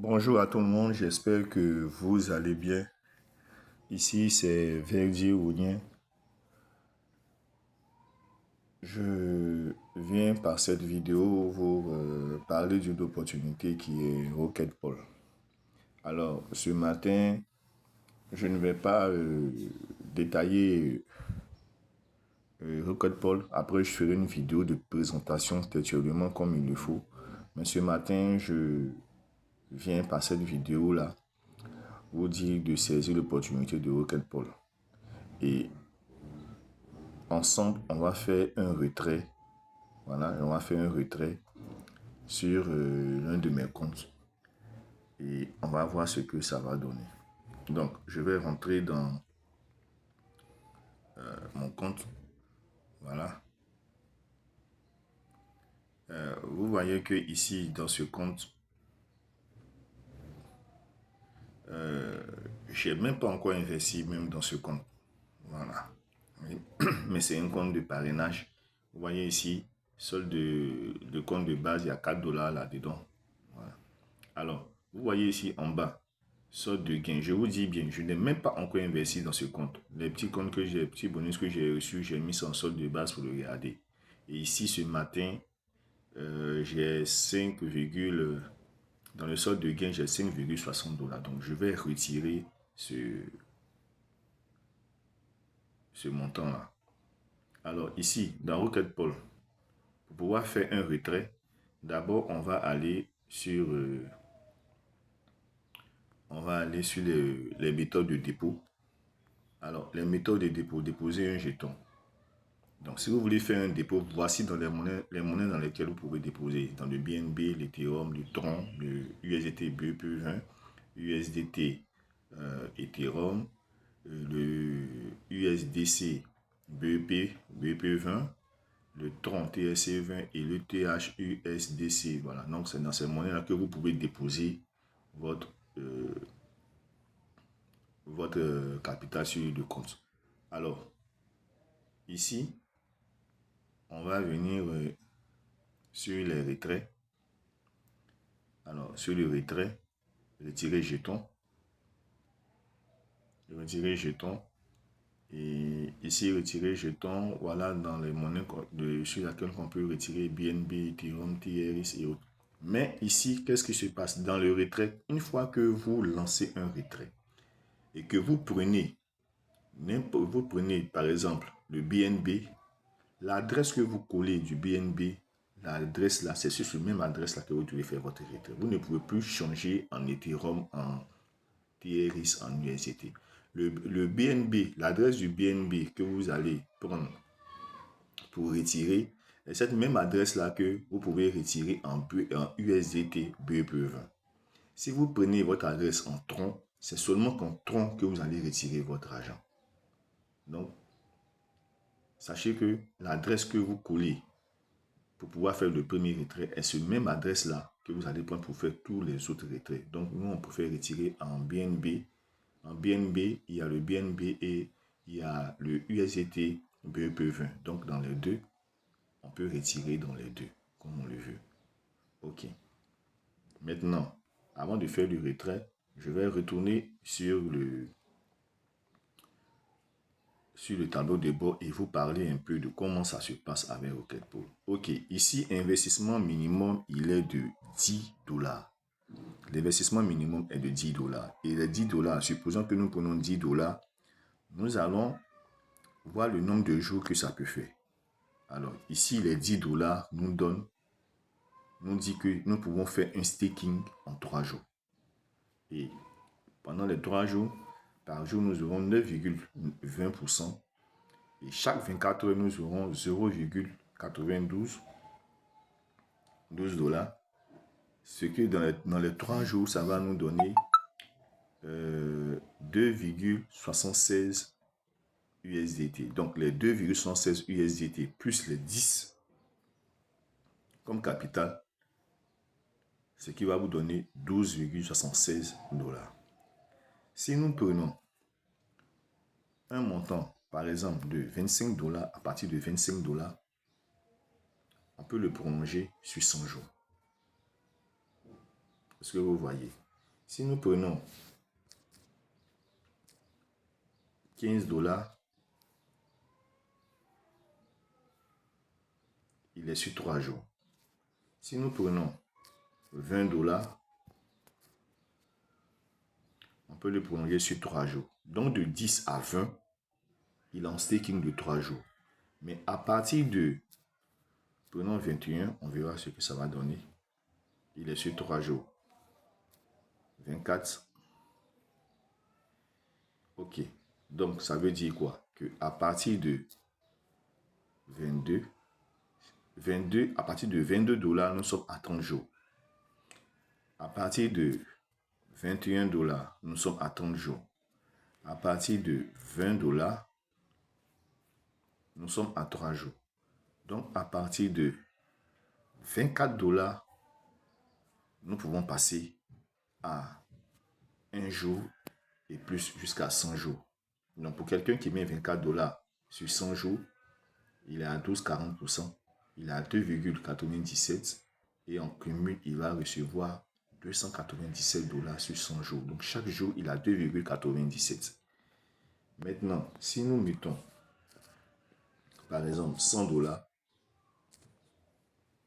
Bonjour à tout le monde, j'espère que vous allez bien. Ici c'est Verdi Ounien. Je viens par cette vidéo vous parler d'une opportunité qui est Rocket Pool. Alors ce matin, je ne vais pas détailler Rocket Pool. Après je ferai une vidéo de présentation textuellement comme il le faut. Mais ce matin, je viens par cette vidéo là vous dire de saisir l'opportunité de Rocket Pool. Et ensemble, on va faire un retrait. Voilà, on va faire un retrait sur l'un de mes comptes. Et on va voir ce que ça va donner. Donc, je vais rentrer dans mon compte. Voilà. Vous voyez que ici, dans ce compte, j'ai même pas encore investi même dans ce compte. Voilà. Oui. Mais c'est un compte de parrainage. Vous voyez ici, solde de compte de base, il y a 4 dollars là-dedans. Voilà. Alors, vous voyez ici en bas, solde de gain. Je vous dis bien, je n'ai même pas encore investi dans ce compte. Les petits comptes que j'ai, les petits bonus que j'ai reçus, j'ai mis en solde de base pour le regarder. Et ici, ce matin, j'ai 5, dans le solde de gain, j'ai 5,60 dollars. Donc, je vais retirer ce montant-là. Alors, ici, dans Rocket Pool, pour pouvoir faire un retrait, d'abord, on va aller sur les méthodes de dépôt. Alors, les méthodes de dépôt, déposer un jeton. Donc, si vous voulez faire un dépôt, voici dans les monnaies dans lesquelles vous pouvez déposer. Dans le BNB, l'Ethereum, le Tron, le USDT BEP20, USDT Ethereum, le USDC BEP20, le Tron TSC20 et le THUSDC. Voilà, donc c'est dans ces monnaies-là que vous pouvez déposer votre capital sur le compte. Alors, ici, on va venir sur les retraits. Alors, sur le retrait, retirer jeton. Retirer jeton. Et ici, retirer jeton, voilà dans les monnaies sur lesquelles on peut retirer BNB, Ethereum, TRX et autres. Mais ici, qu'est-ce qui se passe dans le retrait? Une fois que vous lancez un retrait et que vous prenez par exemple le BNB, l'adresse que vous collez du BNB, l'adresse là, c'est sur cette même adresse là que vous devez faire votre retrait. Vous ne pouvez plus changer en Ethereum, en TRX, en USDT. Le BNB, l'adresse du BNB que vous allez prendre pour retirer, est cette même adresse là que vous pouvez retirer en USDT BEP20. Si vous prenez votre adresse en Tron, c'est seulement qu'en Tron que vous allez retirer votre argent. Donc, sachez que l'adresse que vous collez pour pouvoir faire le premier retrait est cette même adresse-là que vous allez prendre pour faire tous les autres retraits. Donc, nous, on peut faire retirer en BNB. En BNB, il y a le BNB et il y a le USDT BEP20. Donc, dans les deux, on peut retirer dans les deux, comme on le veut. OK. Maintenant, avant de faire le retrait, je vais retourner sur le tableau de bord et vous parler un peu de comment ça se passe avec Rocket Pool. Ok, ici, investissement minimum, il est de 10 dollars. L'investissement minimum est de 10 dollars. Et les 10 dollars, supposons que nous prenons 10 dollars, nous allons voir le nombre de jours que ça peut faire. Alors, ici, les 10 dollars nous dit que nous pouvons faire un staking en 3 jours. Et pendant les 3 jours, par jour, nous aurons 9,20%. Et chaque 24 heures, nous aurons 0,92 dollars. Ce que dans les 3 jours, ça va nous donner 2,76 USDT. Donc les 2,76 USDT plus les 10 comme capital, ce qui va vous donner 12,76 dollars. Si nous prenons un montant, par exemple, de 25 dollars, à partir de 25 dollars, on peut le prolonger sur 100 jours. Est-ce que vous voyez? Si nous prenons 15 $, il est sur 3 jours. Si nous prenons 20 $, on peut le prolonger sur 3 jours. Donc de 10 à 20, il est en staking de 3 jours. Mais à partir de, prenons 21, on verra ce que ça va donner. Il est sur 3 jours. 24. Ok. Donc ça veut dire quoi? Que à partir de 22, à partir de 22 $, nous sommes à 30 jours. À partir de 21 $, nous sommes à 30 jours. À partir de 20 $, nous sommes à 3 jours. Donc, à partir de 24 $, nous pouvons passer à 1 jour et plus jusqu'à 100 jours. Donc, pour quelqu'un qui met 24 $ sur 100 jours, il est à 12,40%. Il est à 2,97 et en cumul, il va recevoir 297 $ sur 100 jours. Donc, chaque jour, il a 2,97. Maintenant, si nous mettons, par exemple, 100 $,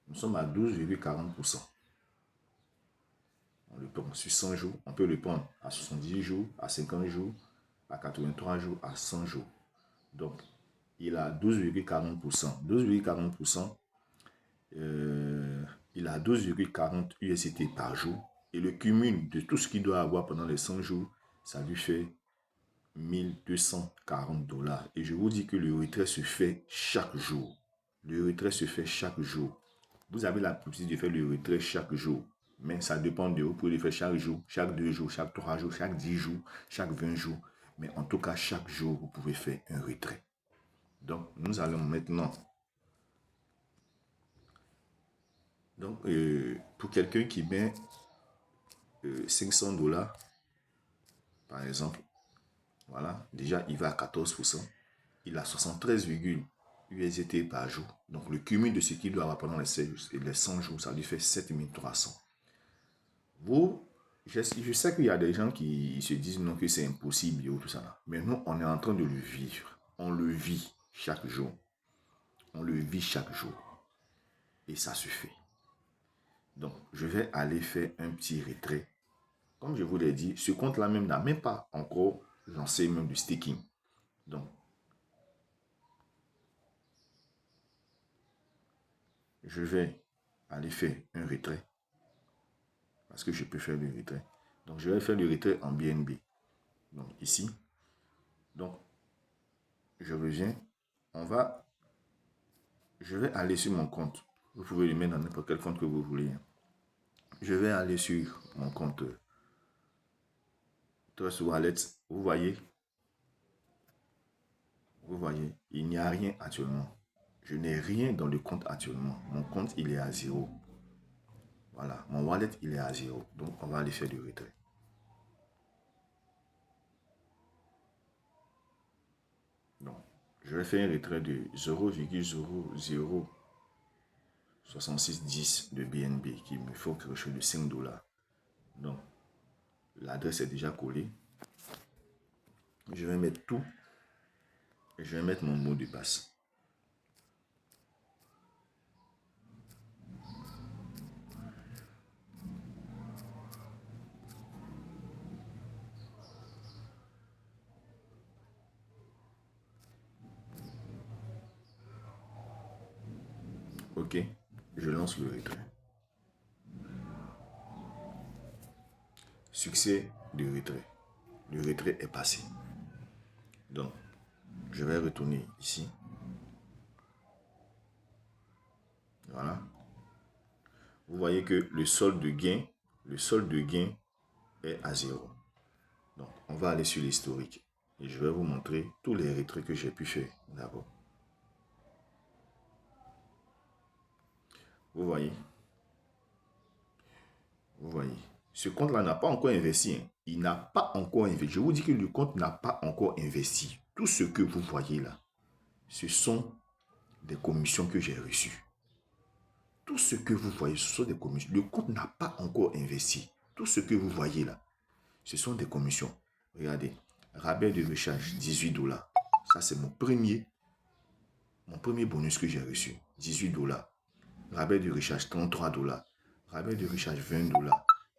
nous sommes à 12,40%. On le prend sur 100 jours. On peut le prendre à 70 jours, à 50 jours, à 83 jours, à 100 jours. Donc, il a 12,40%. 12,40%, il a 12,40 USDT par jour. Et le cumul de tout ce qu'il doit avoir pendant les 100 jours, ça lui fait 1240 $. Et je vous dis que le retrait se fait chaque jour. Le retrait se fait chaque jour. Vous avez la possibilité de faire le retrait chaque jour. Mais ça dépend de vous. Vous pouvez le faire chaque jour, chaque 2 jours, chaque 3 jours, chaque 10 jours, chaque 20 jours. Mais en tout cas, chaque jour, vous pouvez faire un retrait. Donc, nous allons maintenant. Donc, pour quelqu'un qui met 500 $, par exemple, voilà, déjà, il va à 14%. Il a 73, USDT par jour. Donc, le cumul de ce qu'il doit avoir pendant les 100 jours, ça lui fait 7300. Vous, je sais qu'il y a des gens qui se disent non, que c'est impossible ou tout ça. Mais nous, on est en train de le vivre. On le vit chaque jour. On le vit chaque jour. Et ça se fait. Donc, je vais aller faire un petit retrait. Comme je vous l'ai dit, ce compte-là même n'a même pas encore lancé même du staking. Donc, je vais aller faire un retrait. Parce que je peux faire le retrait. Donc, je vais faire le retrait en BNB. Donc, ici. Donc, je reviens. Je vais aller sur mon compte. Vous pouvez le mettre dans n'importe quel compte que vous voulez. Je vais aller sur mon compte Trust Wallet. Vous voyez, il n'y a rien actuellement. Je n'ai rien dans le compte actuellement. Mon compte, il est à 0. Voilà, mon wallet, il est à 0. Donc, on va aller faire du retrait. Donc, je vais faire un retrait de 0,006610 de BNB qui me faut quelque chose de 5 $. Donc, l'adresse est déjà collée. Je vais mettre tout et je vais mettre mon mot de passe. Ok, je lance le retrait. Succès du retrait. Le retrait est passé. Donc, je vais retourner ici. Voilà. Vous voyez que le solde de gain est à 0. Donc, on va aller sur l'historique. Et je vais vous montrer tous les retraits que j'ai pu faire d'abord. Vous voyez. Ce compte-là n'a pas encore investi. Hein. Il n'a pas encore investi. Je vous dis que le compte n'a pas encore investi. Tout ce que vous voyez là, ce sont des commissions que j'ai reçues. Tout ce que vous voyez, ce sont des commissions. Le compte n'a pas encore investi. Tout ce que vous voyez là, Ce sont des commissions. Regardez, rabais de recharge, 18 $. Ça, c'est mon premier bonus que j'ai reçu. 18 $. Rabais de recharge, 33 $. Rabais de recharge, 20 $.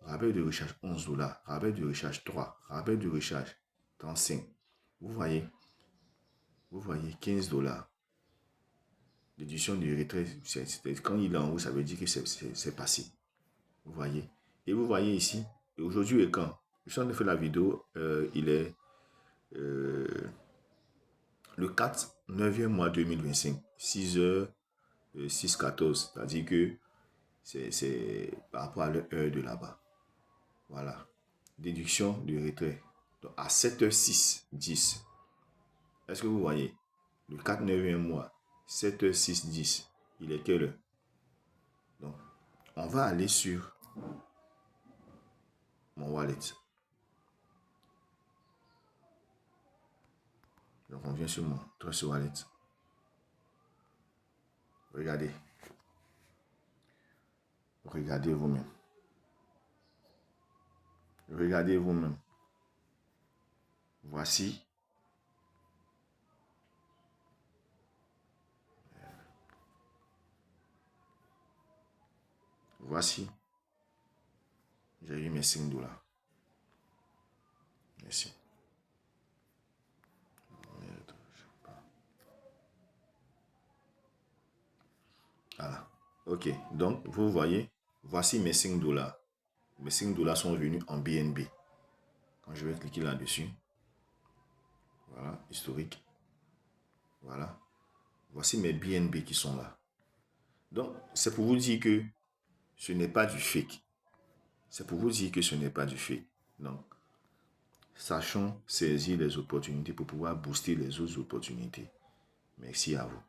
Rabais de recharge, 11 $. Rabais de recharge, 3. Rabais de recharge, 35. Vous voyez, 15 $. L'édition du retrait, quand il est en haut, ça veut dire que c'est passé. Vous voyez. Et vous voyez ici, aujourd'hui et quand je suis en train de faire la vidéo, il est le 4, 9e mois 2025, 6h, 6h14. C'est-à-dire que c'est par rapport à l'heure de là-bas. Voilà. Déduction du retrait. Donc à 7h06, 10. Est-ce que vous voyez? Le 4, 9e mois, 7h06, 10. Il est quelle heure? Donc, on va aller sur mon wallet. Donc, on vient sur mon Trust Wallet. Regardez. Regardez vous-même. Regardez vous-même. Voici. Voici. J'ai eu mes 5 $. Merci. Voilà. Ok. Donc, vous voyez, voici mes 5 $. Mes 5 $ sont venus en BNB. Quand je vais cliquer là-dessus, voilà, historique. Voilà. Voici mes BNB qui sont là. Donc, c'est pour vous dire que ce n'est pas du fake. C'est pour vous dire que ce n'est pas du fake. Donc, sachons saisir les opportunités pour pouvoir booster les autres opportunités. Merci à vous.